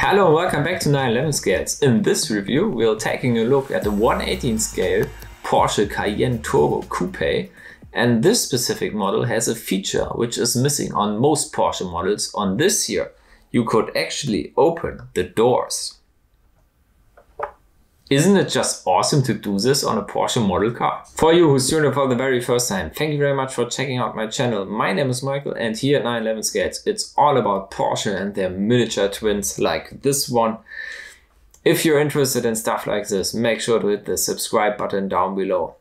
Hello and welcome back to 911 Scales. In this review we're taking a look at the 1/18 scale Porsche Cayenne Turbo Coupé, and this specific model has a feature which is missing on most Porsche models. On this here you could actually open the doors. Isn't it just awesome to do this on a Porsche model car? For you who's tuned in for the very first time, thank you very much for checking out my channel. My name is Michael, and here at 911 Scales it's all about Porsche and their miniature twins like this one. If you're interested in stuff like this, make sure to hit the subscribe button down below.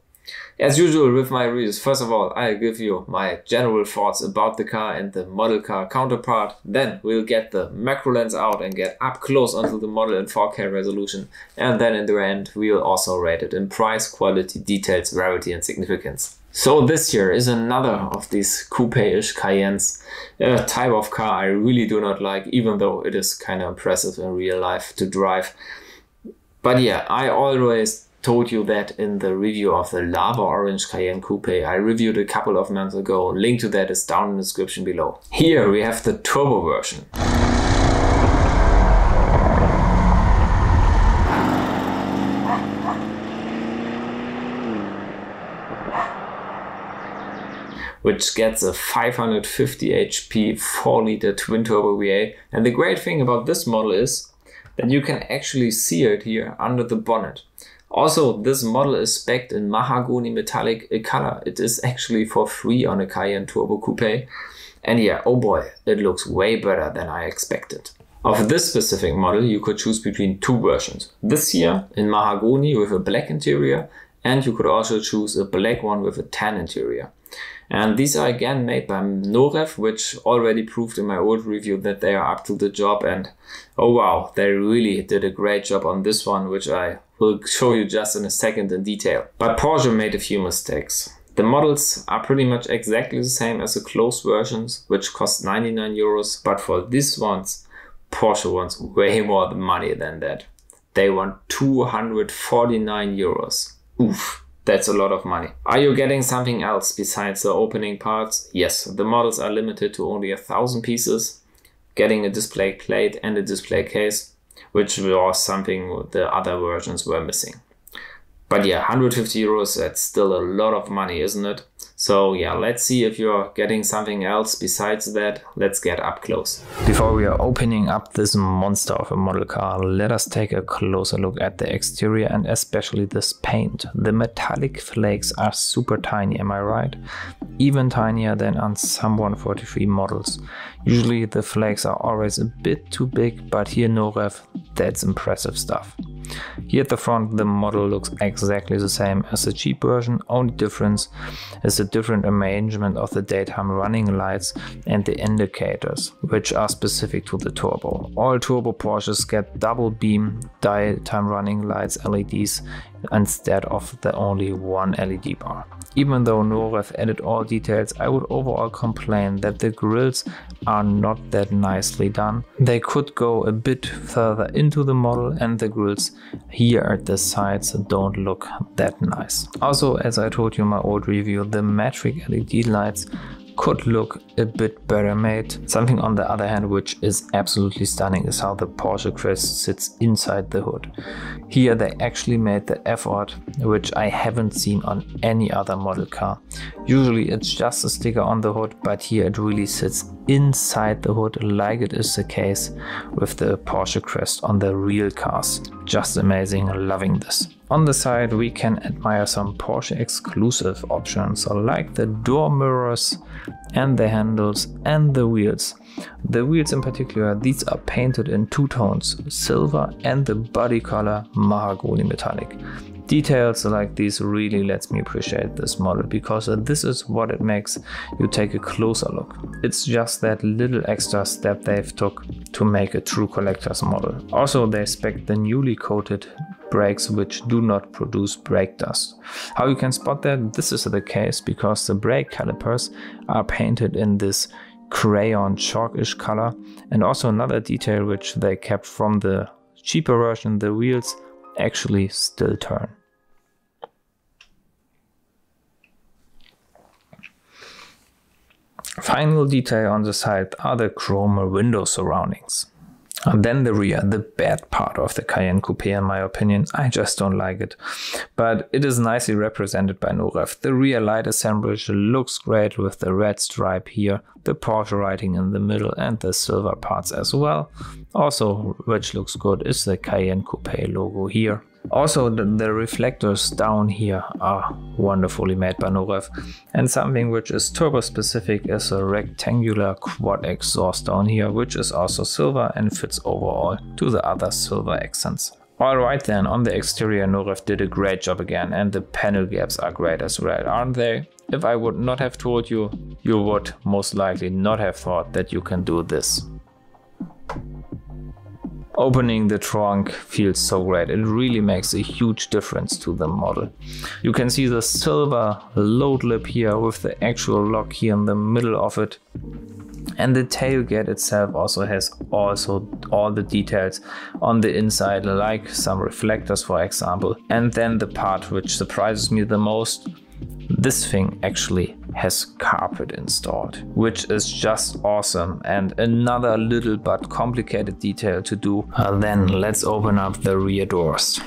As usual with my reviews, first of all I'll give you my general thoughts about the car and the model car counterpart. Then we'll get the macro lens out and get up close onto the model in 4K resolution. And then in the end we'll also rate it in price, quality, details, rarity and significance. So this here is another of these coupe-ish Cayennes, a type of car I really do not like, even though it is kind of impressive in real life to drive. But yeah, I always told you that in the review of the Lava Orange Cayenne Coupé I reviewed a couple of months ago. Link to that is down in the description below. Here we have the turbo version. Which gets a 550 HP 4-liter twin-turbo V8. And the great thing about this model is that you can actually see it here under the bonnet. Also, this model is spec'd in Mahagoni Metallic, a color it is actually for free on a Cayenne Turbo Coupé. And yeah, oh boy, it looks way better than I expected. Of this specific model you could choose between two versions. This here in Mahagoni with a black interior, and you could also choose a black one with a tan interior. And these are again made by Norev, which already proved in my old review that they are up to the job, and oh wow, they really did a great job on this one, which I will show you just in a second in detail. But Porsche made a few mistakes. The models are pretty much exactly the same as the closed versions, which cost 99 euros, but for these ones, Porsche wants way more money than that. They want 249 euros. Oof. That's a lot of money. Are you getting something else besides the opening parts? Yes, the models are limited to only 1,000 pieces, getting a display plate and a display case, which was something the other versions were missing. But yeah, 150 euros, that's still a lot of money, isn't it? So yeah, let's see if you're getting something else besides that. Let's get up close. Before we are opening up this monster of a model car, let us take a closer look at the exterior and especially this paint. The metallic flakes are super tiny, am I right? Even tinier than on some 143 models. Usually the flakes are always a bit too big, but here Norev, that's impressive stuff. Here at the front the model looks exactly the same as the cheap version, only difference is the different arrangement of the daytime running lights and the indicators, which are specific to the turbo. All turbo Porsches get double beam daytime running lights LEDs instead of the only one LED bar. Even though Norev added all details, I would overall complain that the grills are not that nicely done. They could go a bit further into the model, and the grills here at the sides don't look that nice. Also, as I told you in my old review, the metric LED lights could look a bit better made. Something on the other hand which is absolutely stunning is how the Porsche crest sits inside the hood. Here they actually made the effort, which I haven't seen on any other model car. Usually it's just a sticker on the hood, but here it really sits inside the hood like it is the case with the Porsche crest on the real cars. Just amazing, loving this. On the side we can admire some Porsche exclusive options like the door mirrors and the handles and the wheels. The wheels in particular, these are painted in two tones, silver and the body color Mahagoni Metallic. Details like these really lets me appreciate this model, because this is what it makes you take a closer look. It's just that little extra step they've took to make a true collector's model. Also they spec the newly coated brakes which do not produce brake dust. How you can spot that? This is the case because the brake calipers are painted in this crayon chalkish color, and also another detail which they kept from the cheaper version, the wheels actually still turn. Final detail on the side are the chrome window surroundings. And then the rear, the bad part of the Cayenne Coupé in my opinion. I just don't like it. But it is nicely represented by Norev. The rear light assemblage looks great with the red stripe here, the Porsche writing in the middle and the silver parts as well. Also, which looks good, is the Cayenne Coupé logo here. Also, the reflectors down here are wonderfully made by Norev. And something which is turbo specific is a rectangular quad exhaust down here, which is also silver and fits overall to the other silver accents. Alright then, on the exterior Norev did a great job again, and the panel gaps are great as well, aren't they? If I would not have told you, you would most likely not have thought that you can do this. Opening the trunk feels so great, it really makes a huge difference to the model. You can see the silver load lip here with the actual lock here in the middle of it. And the tailgate itself also has all the details on the inside, like some reflectors for example. And then the part which surprises me the most, this thing actually has carpet installed, which is just awesome, and another little but complicated detail to do. Then let's open up the rear doors.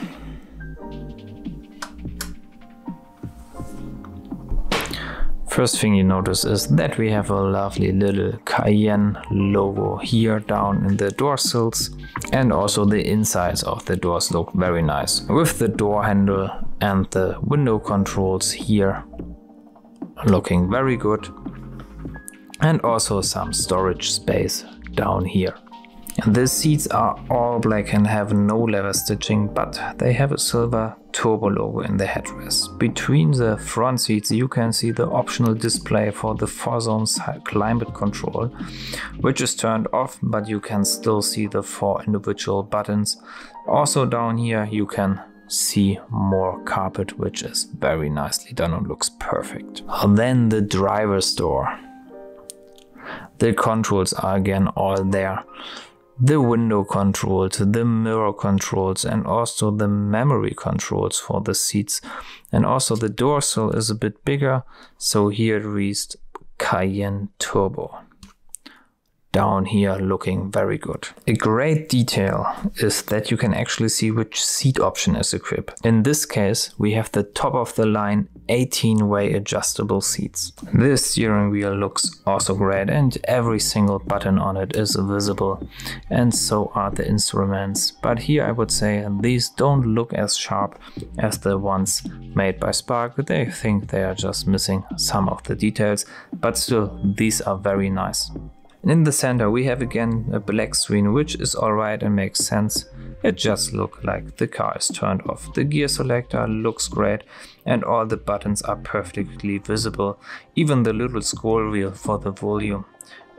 First thing you notice is that we have a lovely little Cayenne logo here down in the door sills, and also the insides of the doors look very nice with the door handle and the window controls here looking very good, and also some storage space down here. And the seats are all black and have no leather stitching, but they have a silver turbo logo in the headrest. Between the front seats you can see the optional display for the 4-zone climate control, which is turned off, but you can still see the 4 individual buttons. Also down here you can see more carpet, which is very nicely done and looks perfect. Then the driver's door. The controls are again all there. The window controls, the mirror controls, and also the memory controls for the seats. And also the door sill is a bit bigger, so here it reads Cayenne Turbo. Down here looking very good. A great detail is that you can actually see which seat option is equipped. In this case we have the top of the line 18-way adjustable seats. This steering wheel looks also great, and every single button on it is visible, and so are the instruments. But here I would say these don't look as sharp as the ones made by Spark. They think they are just missing some of the details, but still these are very nice. In the center we have again a black screen, which is alright and makes sense. It just looks like the car is turned off. The gear selector looks great and all the buttons are perfectly visible. Even the little scroll wheel for the volume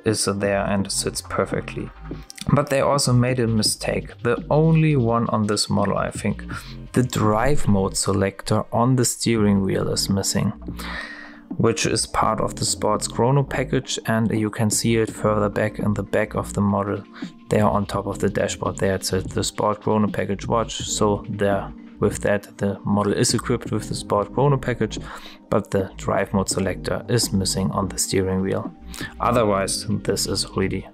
is there and sits perfectly. But they also made a mistake. The only one on this model, I think. The drive mode selector on the steering wheel is missing, which is part of the sports chrono package, and you can see it further back in the back of the model. They are on top of the dashboard there. It's the sport chrono package watch, so there with that the model is equipped with the sport chrono package, but the drive mode selector is missing on the steering wheel. Otherwise this is really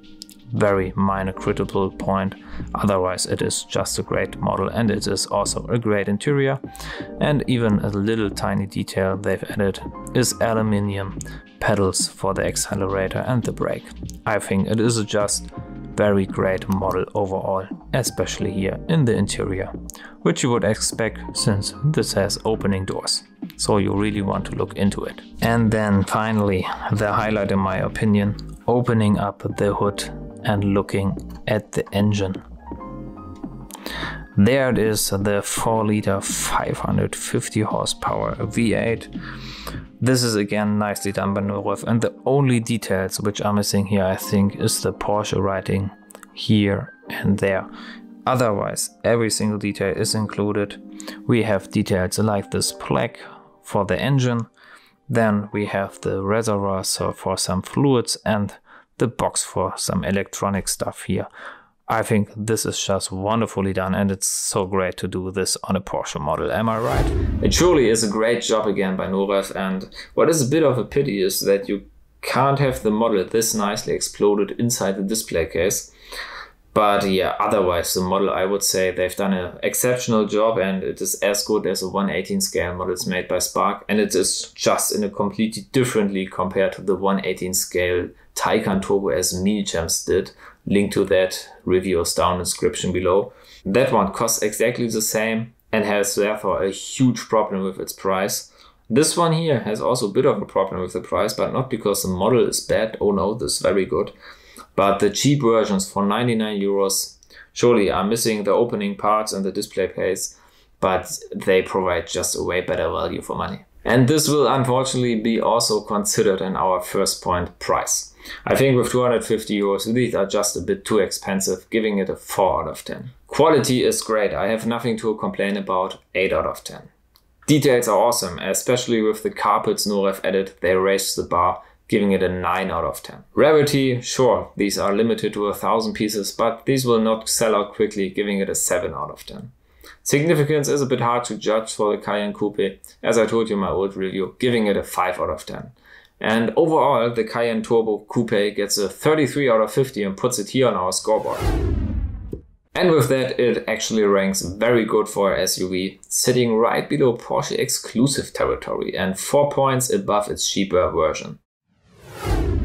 very minor critical point. Otherwise it is just a great model, and it is also a great interior. And even a little tiny detail they've added is aluminium pedals for the accelerator and the brake. I think it is a just very great model overall, especially here in the interior, which you would expect since this has opening doors, so you really want to look into it. And then finally the highlight in my opinion, opening up the hood and looking at the engine. There it is, the 4-liter 550 horsepower V8. This is again nicely done by Norev, and the only details which are missing here I think is the Porsche writing here and there. Otherwise every single detail is included. We have details like this plaque for the engine, then we have the reservoir for some fluids, and the box for some electronic stuff here. I think this is just wonderfully done, and it's so great to do this on a Porsche model, am I right? It truly is a great job again by Norev, and what is a bit of a pity is that you can't have the model this nicely exploded inside the display case. But yeah, otherwise the model, I would say they've done an exceptional job, and it is as good as a 1/18 scale models made by Spark, and it is just in a completely differently compared to the 1/18 scale Taycan Turbo as Mini Champs did. Link to that review is down in the description below. That one costs exactly the same and has therefore a huge problem with its price. This one here has also a bit of a problem with the price, but not because the model is bad. Oh no, this is very good. But the cheap versions for 99 euros surely are missing the opening parts and the display case, but they provide just a way better value for money. And this will unfortunately be also considered in our first point, price. I think with 250 euros, these are just a bit too expensive, giving it a 4 out of 10. Quality is great, I have nothing to complain about, 8 out of 10. Details are awesome, especially with the carpets Norev added, they raised the bar, giving it a 9 out of 10. Rarity, sure, these are limited to 1,000 pieces, but these will not sell out quickly, giving it a 7 out of 10. Significance is a bit hard to judge for the Cayenne Coupé, as I told you in my old review, giving it a 5 out of 10. And overall, the Cayenne Turbo Coupé gets a 33 out of 50 and puts it here on our scoreboard. And with that, it actually ranks very good for an SUV, sitting right below Porsche exclusive territory and 4 points above its cheaper version.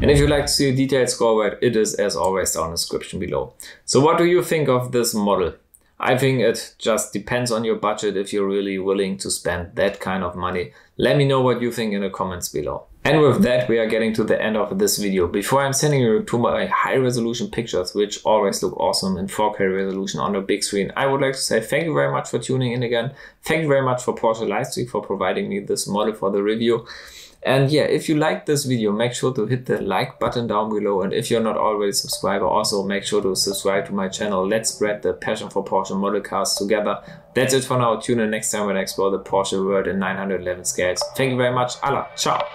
And if you'd like to see a detailed scoreboard, it is as always down in the description below. So what do you think of this model? I think it just depends on your budget if you're really willing to spend that kind of money. Let me know what you think in the comments below. And with that, we are getting to the end of this video. Before I'm sending you to my high resolution pictures, which always look awesome in 4K resolution on the big screen, I would like to say thank you very much for tuning in again. Thank you very much for Porsche Leipzig for providing me this model for the review. And yeah, if you liked this video, make sure to hit the like button down below. And if you're not already a subscriber, also make sure to subscribe to my channel. Let's spread the passion for Porsche model cars together. That's it for now. Tune in next time when I explore the Porsche world in 911 scales. Thank you very much. Allah. Ciao.